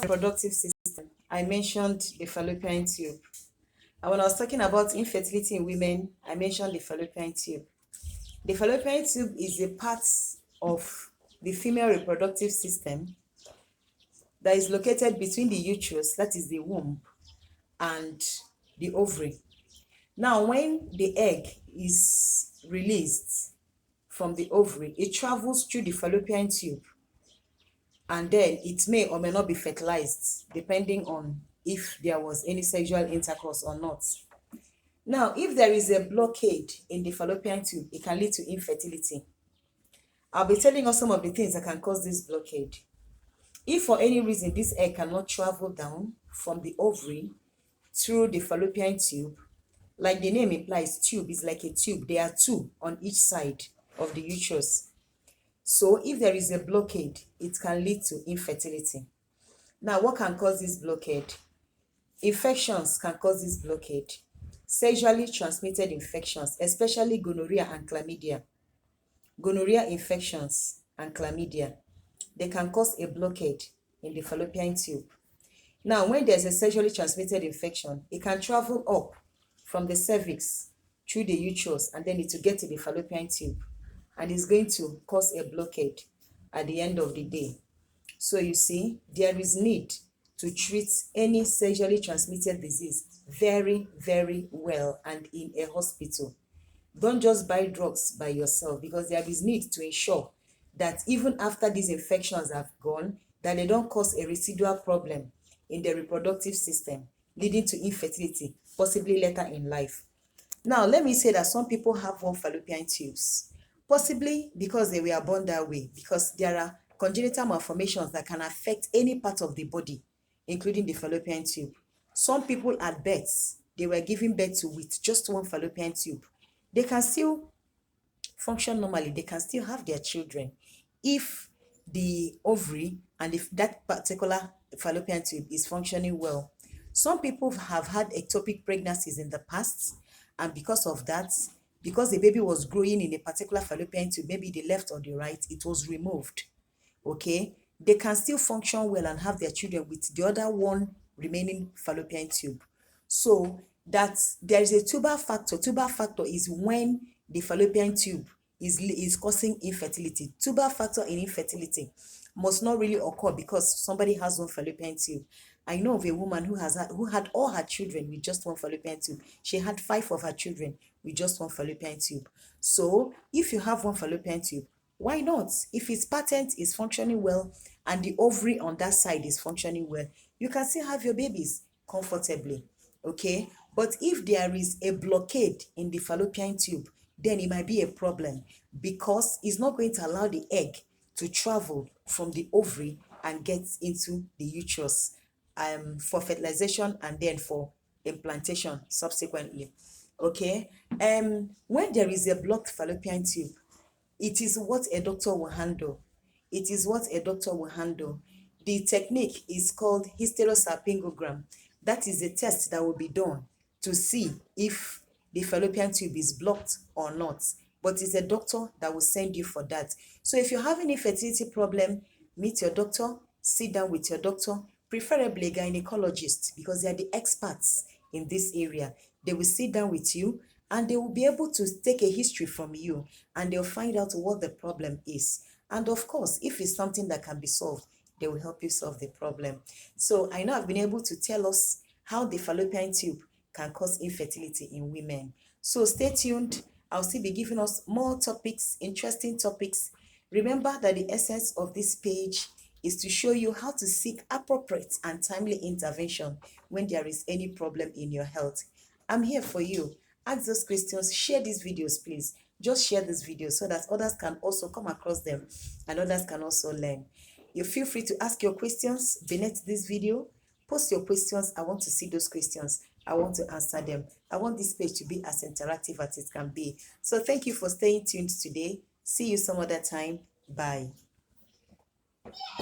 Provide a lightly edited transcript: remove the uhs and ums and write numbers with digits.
reproductive system, I mentioned the fallopian tube. And when I was talking about infertility in women, I mentioned the fallopian tube. The fallopian tube is a part of the female reproductive system that is located between the uterus, that is the womb, and the ovary. Now, when the egg is released from the ovary, it travels through the fallopian tube, and then it may or may not be fertilized depending on if there was any sexual intercourse or not. Now, if there is a blockade in the fallopian tube, it can lead to infertility. I'll be telling us some of the things that can cause this blockade. If for any reason this egg cannot travel down from the ovary through the fallopian tube, like the name implies, tube is like a tube. There are two on each side of the uterus. So if there is a blockade, it can lead to infertility. Now, what can cause this blockade? Infections can cause this blockade. Sexually transmitted infections, especially gonorrhea and chlamydia. Gonorrhea infections and chlamydia, they can cause a blockade in the fallopian tube. Now, when there's a sexually transmitted infection, it can travel up from the cervix through the uterus, and then it will get to the fallopian tube, and it's going to cause a blockade at the end of the day. So you see, there is need to treat any sexually transmitted disease very, very well and in a hospital. Don't just buy drugs by yourself, because there is need to ensure that even after these infections have gone, that they don't cause a residual problem in the reproductive system, leading to infertility, possibly later in life. Now, let me say that some people have one fallopian tubes, possibly because they were born that way, because there are congenital malformations that can affect any part of the body, including the fallopian tube. Some people at birth, they were given birth to with just one fallopian tube. They can still function normally, they can still have their children if the ovary and if that particular fallopian tube is functioning well. Some people have had ectopic pregnancies in the past, and because of that, because the baby was growing in a particular fallopian tube, maybe the left or the right, it was removed. Okay, they can still function well and have their children with the other one remaining fallopian tube. So that there is a tubal factor. Tubal factor is when the fallopian tube is causing infertility. Tubal factor in infertility must not really occur because somebody has one fallopian tube. I know of a woman who had all her children with just one fallopian tube. She had 5 of her children with just one fallopian tube. So if you have one fallopian tube, why not? If its patent is functioning well and the ovary on that side is functioning well, you can still have your babies comfortably. Okay, but if there is a blockade in the fallopian tube, then it might be a problem, because it's not going to allow the egg to travel from the ovary and get into the uterus for fertilization and then for implantation subsequently. Okay, when there is a blocked fallopian tube, it is what a doctor will handle. It is what a doctor will handle. The technique is called hysterosalpingogram. That is a test that will be done to see if the fallopian tube is blocked or not. But it's a doctor that will send you for that. So if you're having a fertility problem, meet your doctor, sit down with your doctor, preferably a gynecologist, because they are the experts in this area. They will sit down with you and they will be able to take a history from you, and they'll find out what the problem is. And of course, if it's something that can be solved, they will help you solve the problem. So I know I've been able to tell us how the fallopian tube can cause infertility in women. So stay tuned. I'll still be giving us more topics, interesting topics. Remember that the essence of this page is to show you how to seek appropriate and timely intervention when there is any problem in your health. I'm here for you. Ask those questions. Share these videos, please. Just share this video so that others can also come across them and others can also learn. You feel free to ask your questions beneath this video. Post your questions. I want to see those questions. I want to answer them. I want this page to be as interactive as it can be. So thank you for staying tuned today. See you some other time. Bye.